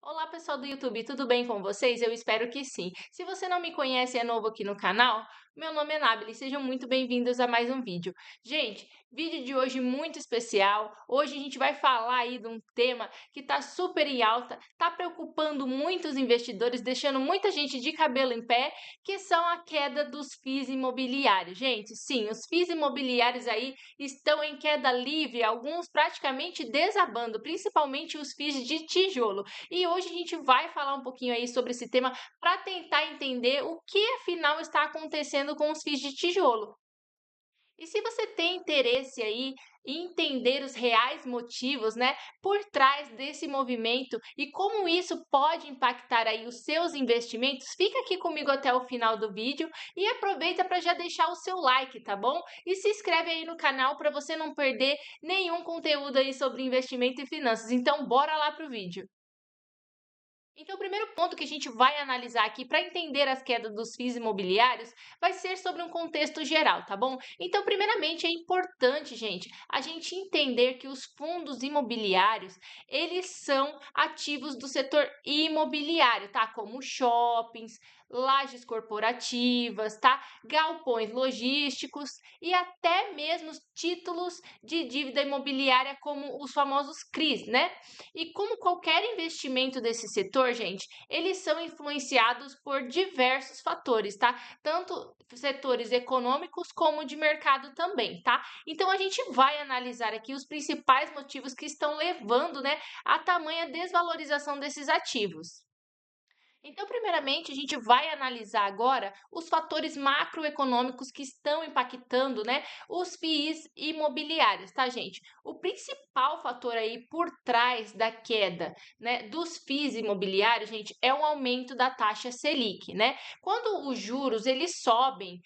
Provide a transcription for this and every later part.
Olá, pessoal do YouTube, tudo bem com vocês? Eu espero que sim. Se você não me conhece e é novo aqui no canal, meu nome é Nabili, sejam muito bem-vindos a mais um vídeo. Gente, vídeo de hoje muito especial. Hoje a gente vai falar aí de um tema que está super em alta, está preocupando muitos investidores, deixando muita gente de cabelo em pé, que são a queda dos FIIs imobiliários. Gente, sim, os FIIs imobiliários aí estão em queda livre, alguns praticamente desabando, principalmente os FIIs de tijolo. E hoje a gente vai falar um pouquinho aí sobre esse tema para tentar entender o que afinal está acontecendo com os fios de tijolo. E se você tem interesse aí em entender os reais motivos, né, por trás desse movimento e como isso pode impactar aí os seus investimentos, fica aqui comigo até o final do vídeo e aproveita para já deixar o seu like, tá bom? E se inscreve aí no canal para você não perder nenhum conteúdo aí sobre investimento e finanças. Então, bora lá pro vídeo. Então, o primeiro ponto que a gente vai analisar aqui para entender as quedas dos FIIs imobiliários vai ser sobre um contexto geral, tá bom? Então, primeiramente, é importante, gente, a gente entender que os fundos imobiliários, eles são ativos do setor imobiliário, tá? Como shoppings, lajes corporativas, tá? Galpões logísticos e até mesmo títulos de dívida imobiliária como os famosos CRIs, né? E como qualquer investimento desse setor, gente, eles são influenciados por diversos fatores, tá? Tanto setores econômicos como de mercado também, tá? Então a gente vai analisar aqui os principais motivos que estão levando, né, a tamanha desvalorização desses ativos. Então, primeiramente, a gente vai analisar agora os fatores macroeconômicos que estão impactando, né, os FIIs imobiliários, tá, gente? O principal fator aí por trás da queda, né, dos FIIs imobiliários, gente, é o aumento da taxa Selic, né? Quando os juros eles sobem,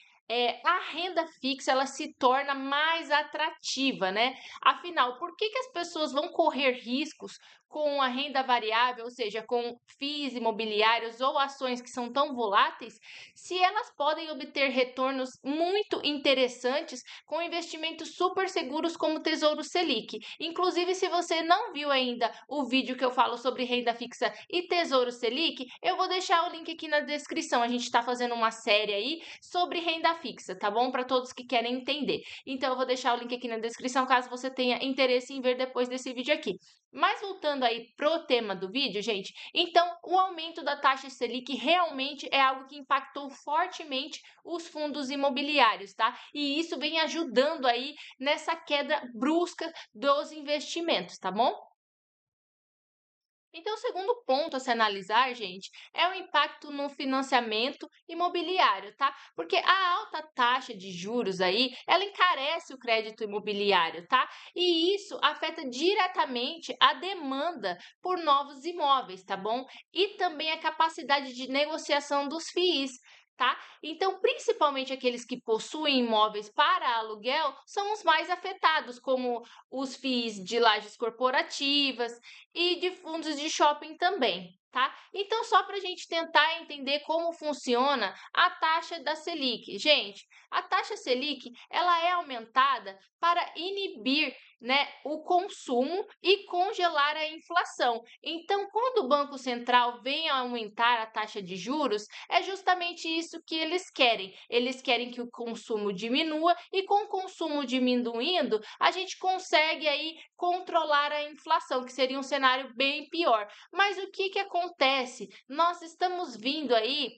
a renda fixa ela se torna mais atrativa, né? Afinal, por que as pessoas vão correr riscos com a renda variável, ou seja, com FIIs imobiliários ou ações que são tão voláteis, se elas podem obter retornos muito interessantes com investimentos super seguros como o Tesouro Selic. Inclusive, se você não viu ainda o vídeo que eu falo sobre renda fixa e Tesouro Selic, eu vou deixar o link aqui na descrição. A gente está fazendo uma série aí sobre renda fixa, tá bom? Para todos que querem entender. Então, eu vou deixar o link aqui na descrição caso você tenha interesse em ver depois desse vídeo aqui. Mas voltando aí pro tema do vídeo, gente, então o aumento da taxa Selic realmente é algo que impactou fortemente os fundos imobiliários, tá? E isso vem ajudando aí nessa queda brusca dos investimentos, tá bom? Então, o segundo ponto a se analisar, gente, é o impacto no financiamento imobiliário, tá? Porque a alta taxa de juros aí, ela encarece o crédito imobiliário, tá? E isso afeta diretamente a demanda por novos imóveis, tá bom? E também a capacidade de negociação dos FIIs. Tá? Então, principalmente aqueles que possuem imóveis para aluguel são os mais afetados, como os FIIs de lajes corporativas, e de fundos de shopping também, tá? Então, só para a gente tentar entender como funciona a taxa da Selic. Gente, a taxa Selic, ela é aumentada para inibir, né, o consumo e congelar a inflação. Então, quando o Banco Central vem a aumentar a taxa de juros, é justamente isso que eles querem. Eles querem que o consumo diminua e com o consumo diminuindo, a gente consegue aí controlar a inflação, que seria um cenário bem pior. Mas o que acontece? Nós estamos vindo aí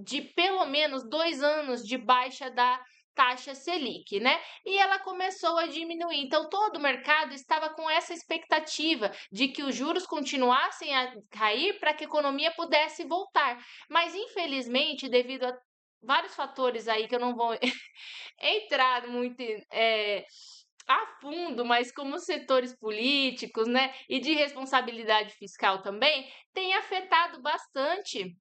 de pelo menos 2 anos de baixa da taxa Selic, né? E ela começou a diminuir. Então, todo o mercado estava com essa expectativa de que os juros continuassem a cair para que a economia pudesse voltar. Mas, infelizmente, devido a vários fatores aí que eu não vou entrar muito a fundo, mas como setores políticos, né, e de responsabilidade fiscal também, tem afetado bastante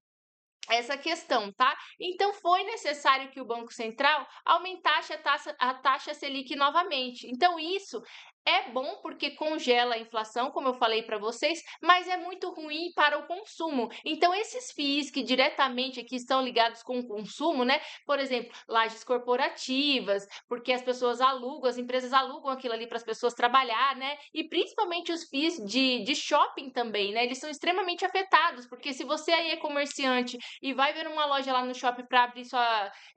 essa questão, tá? Então foi necessário que o Banco Central aumentasse a taxa Selic novamente. Então isso É bom porque congela a inflação, como eu falei para vocês, mas é muito ruim para o consumo. Então, esses FIIs que diretamente aqui estão ligados com o consumo, né? Por exemplo, lajes corporativas, porque as pessoas alugam, as empresas alugam aquilo ali para as pessoas trabalhar, né? E principalmente os FIIs de shopping também, né? Eles são extremamente afetados, porque se você aí é comerciante e vai ver uma loja lá no shopping para abrir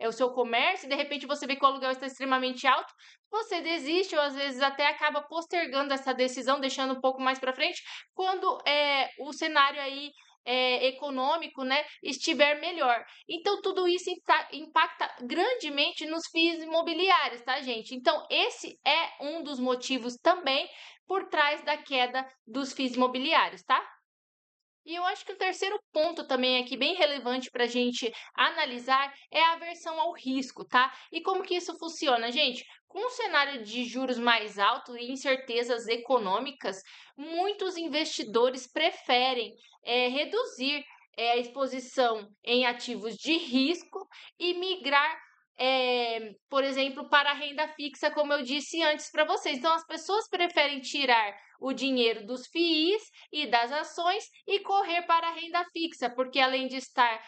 o seu comércio, e de repente você vê que o aluguel está extremamente alto, você desiste ou às vezes até acaba postergando essa decisão, deixando um pouco mais para frente, quando o cenário aí econômico, né, estiver melhor. Então, tudo isso impacta grandemente nos FIIs imobiliários, tá, gente? Então, esse é um dos motivos também por trás da queda dos FIIs imobiliários, tá? E eu acho que o terceiro ponto também aqui bem relevante para a gente analisar é a aversão ao risco, tá? E como que isso funciona, gente? Com um cenário de juros mais altos e incertezas econômicas, muitos investidores preferem reduzir a exposição em ativos de risco e migrar, por exemplo, para a renda fixa, como eu disse antes para vocês. Então, as pessoas preferem tirar o dinheiro dos FIIs e das ações e correr para a renda fixa, porque além de estar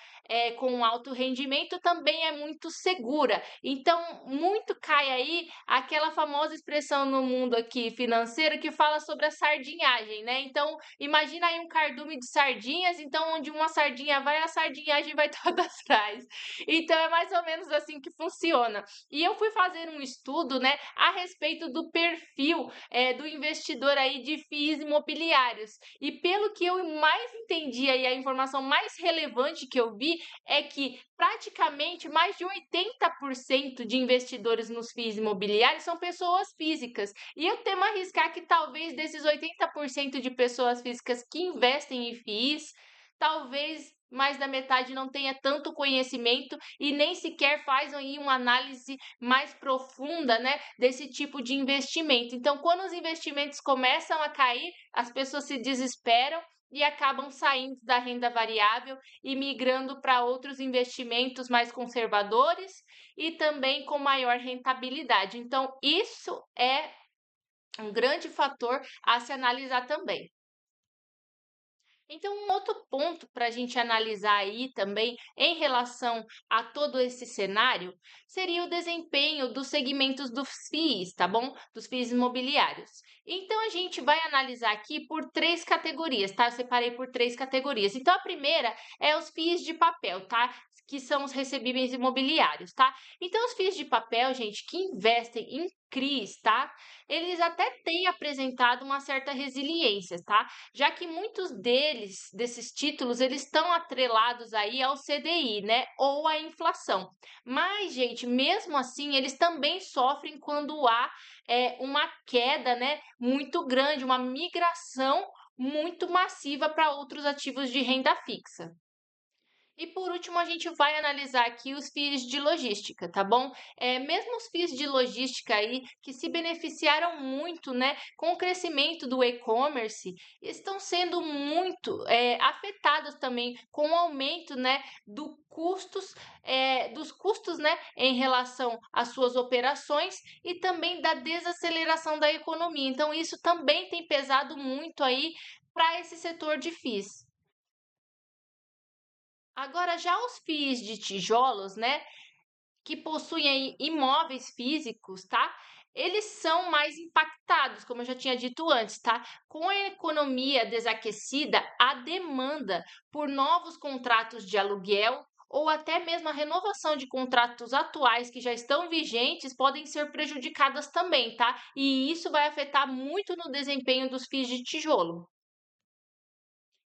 com um alto rendimento, também é muito segura. Então, muito cai aí aquela famosa expressão no mundo aqui financeiro que fala sobre a sardinhagem, né? Então, imagina aí um cardume de sardinhas, então onde uma sardinha vai, a sardinhagem vai toda atrás. Então, é mais ou menos assim que funciona. E eu fui fazer um estudo, né, a respeito do perfil do investidor aí de FIIs imobiliários. E pelo que eu mais entendi aí, a informação mais relevante que eu vi é que praticamente mais de 80% de investidores nos FIIs imobiliários são pessoas físicas. E eu temo arriscar que talvez desses 80% de pessoas físicas que investem em FIIs, talvez mais da metade não tenha tanto conhecimento e nem sequer faz aí uma análise mais profunda, né, desse tipo de investimento. Então, quando os investimentos começam a cair, as pessoas se desesperam e acabam saindo da renda variável e migrando para outros investimentos mais conservadores e também com maior rentabilidade. Então, isso é um grande fator a se analisar também. Então, um outro ponto para a gente analisar aí também, em relação a todo esse cenário, seria o desempenho dos segmentos dos FIIs, tá bom? Dos FIIs imobiliários. Então, a gente vai analisar aqui por três categorias, tá? Eu separei por três categorias. Então, a primeira é os FIIs de papel, tá? Que são os recebíveis imobiliários, tá? Então, os FIIs de papel, gente, que investem em CRIs, tá? Eles até têm apresentado uma certa resiliência, tá? Já que muitos desses títulos, eles estão atrelados aí ao CDI, né, ou à inflação. Mas, gente, mesmo assim, eles também sofrem quando há uma queda, né, muito grande, uma migração muito massiva para outros ativos de renda fixa. E por último, a gente vai analisar aqui os FIIs de logística, tá bom? Mesmo os FIIs de logística aí, que se beneficiaram muito, né, com o crescimento do e-commerce, estão sendo muito afetados também com o aumento, né, dos custos, né, em relação às suas operações e também da desaceleração da economia. Então, isso também tem pesado muito aí para esse setor de FIIs. Agora, já os FIIs de tijolos, né, que possuem aí imóveis físicos, tá? Eles são mais impactados, como eu já tinha dito antes, tá? Com a economia desaquecida, a demanda por novos contratos de aluguel ou até mesmo a renovação de contratos atuais que já estão vigentes podem ser prejudicadas também, tá? E isso vai afetar muito no desempenho dos FIIs de tijolo.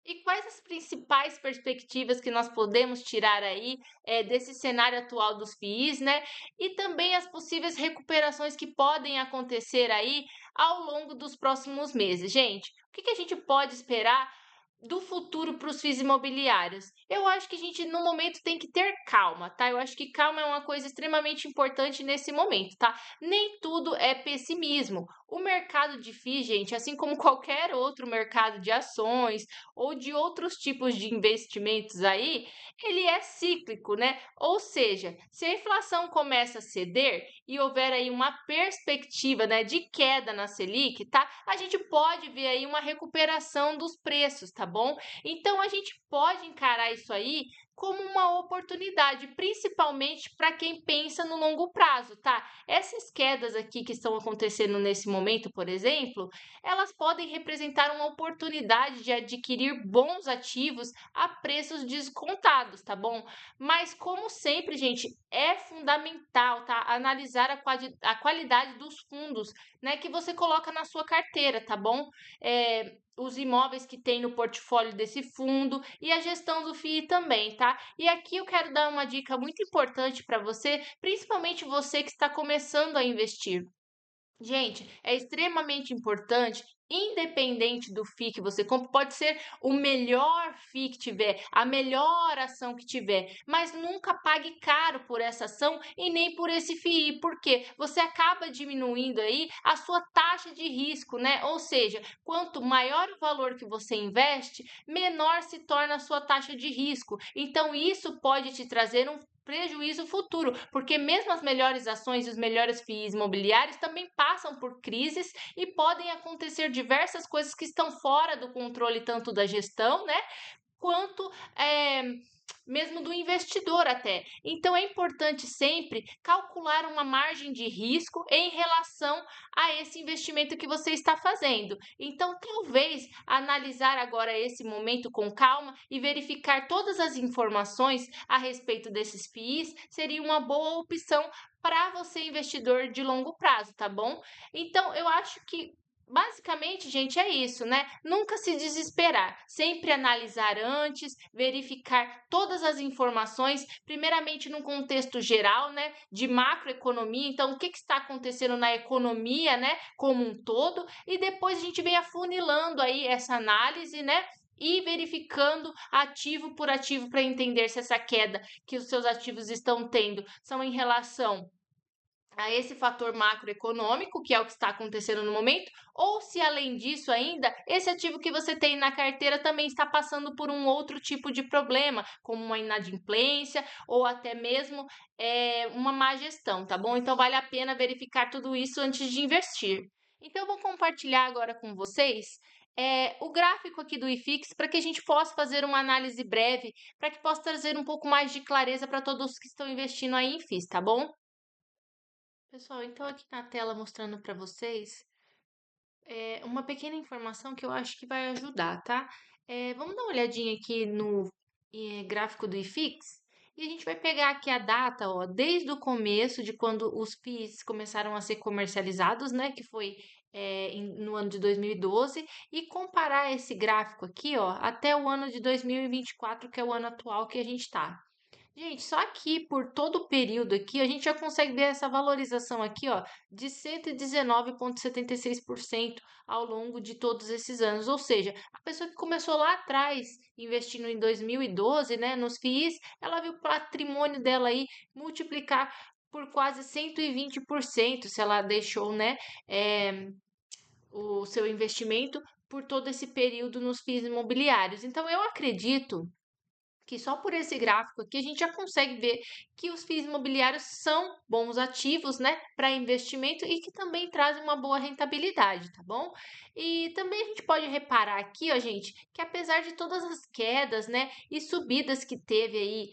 E quais as principais perspectivas que nós podemos tirar aí desse cenário atual dos FIIs, né? E também as possíveis recuperações que podem acontecer aí ao longo dos próximos meses. Gente, o que a gente pode esperar do futuro para os FIIs imobiliários? Eu acho que a gente, no momento, tem que ter calma, tá? Eu acho que calma é uma coisa extremamente importante nesse momento, tá? Nem tudo é pessimismo. O mercado de FII, gente, assim como qualquer outro mercado de ações ou de outros tipos de investimentos aí, ele é cíclico, né? Ou seja, se a inflação começa a ceder e houver aí uma perspectiva, né, de queda na Selic, tá? A gente pode ver aí uma recuperação dos preços, tá bom? Então a gente pode encarar isso aí como uma oportunidade, principalmente para quem pensa no longo prazo, tá? Essas quedas aqui que estão acontecendo nesse momento, por exemplo, elas podem representar uma oportunidade de adquirir bons ativos a preços descontados, tá bom? Mas como sempre, gente, é fundamental, tá? Analisar a qualidade dos fundos, né, que você coloca na sua carteira, tá bom? Os imóveis que tem no portfólio desse fundo e a gestão do FII também, tá? E aqui eu quero dar uma dica muito importante para você, principalmente você que está começando a investir. Gente, é extremamente importante, independente do FII que você compra, pode ser o melhor FII que tiver, a melhor ação que tiver, mas nunca pague caro por essa ação e nem por esse FII, porque você acaba diminuindo aí a sua taxa de risco, né? Ou seja, quanto maior o valor que você investe, menor se torna a sua taxa de risco. Então, isso pode te trazer um prejuízo futuro, porque mesmo as melhores ações e os melhores FIIs imobiliários também passam por crises e podem acontecer diversas coisas que estão fora do controle tanto da gestão, né, quanto mesmo do investidor até. Então é importante sempre calcular uma margem de risco em relação a esse investimento que você está fazendo. Então, talvez analisar agora esse momento com calma e verificar todas as informações a respeito desses FIIs seria uma boa opção para você investidor de longo prazo, tá bom? Então, eu acho que basicamente, gente, é isso, né? Nunca se desesperar, sempre analisar antes, verificar todas as informações, primeiramente num contexto geral, né, de macroeconomia, então o que está acontecendo na economia, né, como um todo, e depois a gente vem afunilando aí essa análise, né, e verificando ativo por ativo para entender se essa queda que os seus ativos estão tendo são em relação a esse fator macroeconômico, que é o que está acontecendo no momento, ou se além disso ainda, esse ativo que você tem na carteira também está passando por um outro tipo de problema, como uma inadimplência ou até mesmo uma má gestão, tá bom? Então vale a pena verificar tudo isso antes de investir. Então eu vou compartilhar agora com vocês o gráfico aqui do IFIX para que a gente possa fazer uma análise breve, para que possa trazer um pouco mais de clareza para todos que estão investindo aí em FIIs, tá bom? Pessoal, então aqui na tela mostrando para vocês uma pequena informação que eu acho que vai ajudar, tá? Vamos dar uma olhadinha aqui no gráfico do IFIX e a gente vai pegar aqui a data, ó, desde o começo de quando os FIIs começaram a ser comercializados, né? Que foi no ano de 2012, e comparar esse gráfico aqui, ó, até o ano de 2024, que é o ano atual que a gente está. Gente, só aqui por todo o período aqui, a gente já consegue ver essa valorização aqui, ó, de 119,76% ao longo de todos esses anos. Ou seja, a pessoa que começou lá atrás, investindo em 2012, né, nos FIIs, ela viu o patrimônio dela aí multiplicar por quase 120%, se ela deixou, né, o seu investimento por todo esse período nos FIIs imobiliários. Então, eu acredito que só por esse gráfico aqui a gente já consegue ver que os FIIs imobiliários são bons ativos, né, para investimento e que também trazem uma boa rentabilidade, tá bom? E também a gente pode reparar aqui, ó, gente, que apesar de todas as quedas, né, e subidas que teve aí,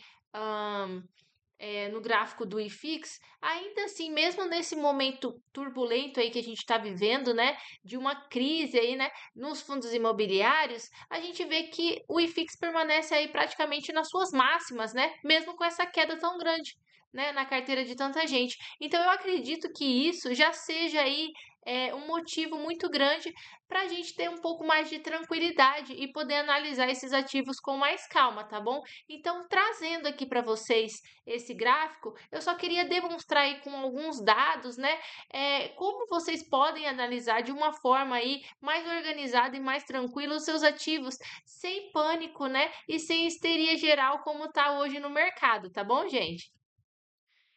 no gráfico do IFIX, ainda assim, mesmo nesse momento turbulento aí que a gente está vivendo, né, de uma crise aí, né, nos fundos imobiliários, a gente vê que o IFIX permanece aí praticamente nas suas máximas, né, mesmo com essa queda tão grande, né, na carteira de tanta gente. Então, eu acredito que isso já seja aí um motivo muito grande para a gente ter um pouco mais de tranquilidade e poder analisar esses ativos com mais calma, tá bom? Então, trazendo aqui para vocês esse gráfico, eu só queria demonstrar aí com alguns dados, né, como vocês podem analisar de uma forma aí mais organizada e mais tranquila os seus ativos, sem pânico, né, e sem histeria geral como está hoje no mercado, tá bom, gente?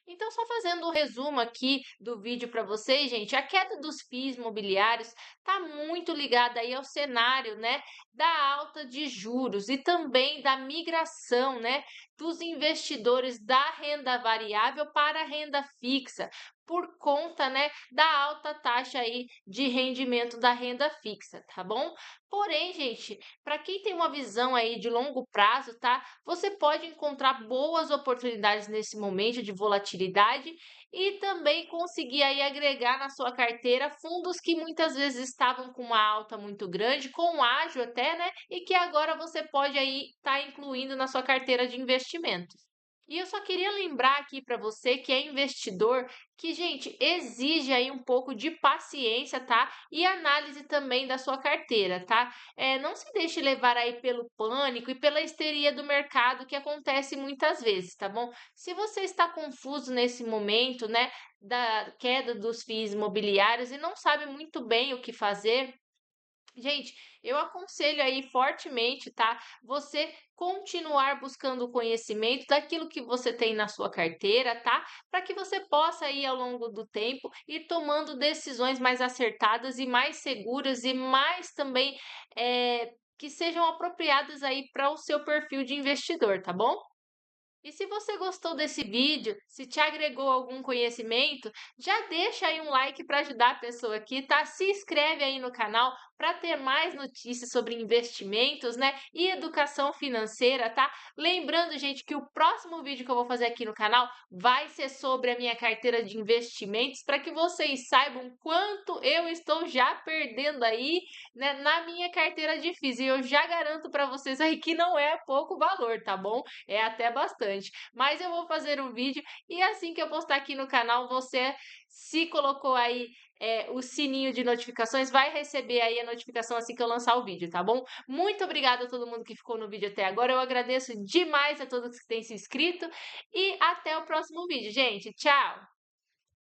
Então, só fazendo um resumo aqui do vídeo para vocês, gente, a queda dos FIIs imobiliários está muito ligada aí ao cenário, né, da alta de juros e também da migração, né, dos investidores da renda variável para a renda fixa, por conta, né, da alta taxa aí de rendimento da renda fixa, tá bom? Porém, gente, para quem tem uma visão aí de longo prazo, tá? Você pode encontrar boas oportunidades nesse momento de volatilidade e também conseguir aí agregar na sua carteira fundos que muitas vezes estavam com uma alta muito grande, com ágio até, né? E que agora você pode aí estar incluindo na sua carteira de investimentos. E eu só queria lembrar aqui para você que é investidor, que, gente, exige aí um pouco de paciência, tá? E análise também da sua carteira, tá? Não se deixe levar aí pelo pânico e pela histeria do mercado que acontece muitas vezes, tá bom? Se você está confuso nesse momento, né, da queda dos FIIs imobiliários e não sabe muito bem o que fazer, gente, eu aconselho aí fortemente, tá? Você continuar buscando o conhecimento daquilo que você tem na sua carteira, tá? Para que você possa aí ao longo do tempo ir tomando decisões mais acertadas e mais seguras e mais também que sejam apropriadas aí para o seu perfil de investidor, tá bom? E se você gostou desse vídeo, se te agregou algum conhecimento, já deixa aí um like para ajudar a pessoa aqui, tá? Se inscreve aí no canal para ter mais notícias sobre investimentos, né? E educação financeira, tá? Lembrando, gente, que o próximo vídeo que eu vou fazer aqui no canal vai ser sobre a minha carteira de investimentos, para que vocês saibam quanto eu estou já perdendo aí, né, na minha carteira de FIIs. E eu já garanto para vocês aí que não é pouco valor, tá bom? É até bastante. Mas eu vou fazer um vídeo e assim que eu postar aqui no canal, você se colocou aí o sininho de notificações, vai receber aí a notificação assim que eu lançar o vídeo, tá bom? Muito obrigada a todo mundo que ficou no vídeo até agora. Eu agradeço demais a todos que têm se inscrito e até o próximo vídeo, gente. Tchau!